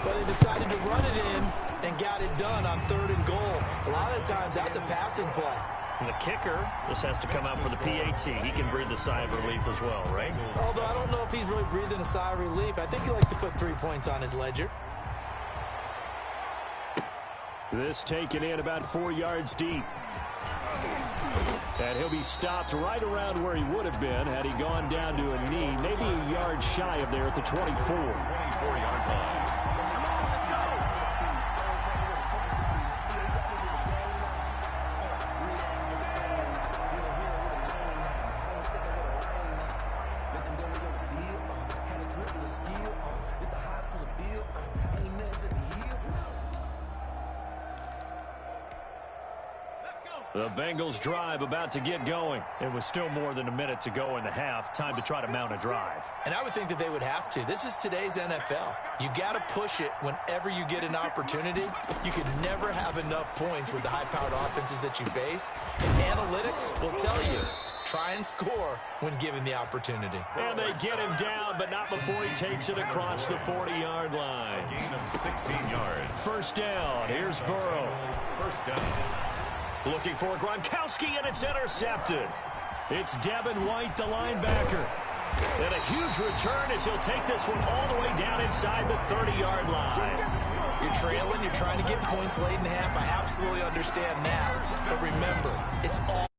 But they decided to run it in and got it done on 3rd and goal. A lot of times that's a passing play. And the kicker, this has to come out for the PAT. He can breathe a sigh of relief as well, right? Although I don't know if he's really breathing a sigh of relief. I think he likes to put 3 points on his ledger. This taken in about 4 yards deep. And he'll be stopped right around where he would have been had he gone down to a knee, maybe a yard shy of there at the 24. 24-yard line. The Bengals drive about to get going. It was still more than a minute to go in the half. Time to try to mount a drive. And I would think that they would have to. This is today's NFL. You got to push it whenever you get an opportunity. You can never have enough points with the high-powered offenses that you face. And analytics will tell you, try and score when given the opportunity. And they get him down, but not before he takes it across the 40-yard line. A gain of 16 yards. First down. Here's Burrow. First down. Looking for Gronkowski, and it's intercepted. It's Devin White, the linebacker. And a huge return as he'll take this one all the way down inside the 30-yard line. You're trailing, you're trying to get points late in the half. I absolutely understand that. But remember, it's all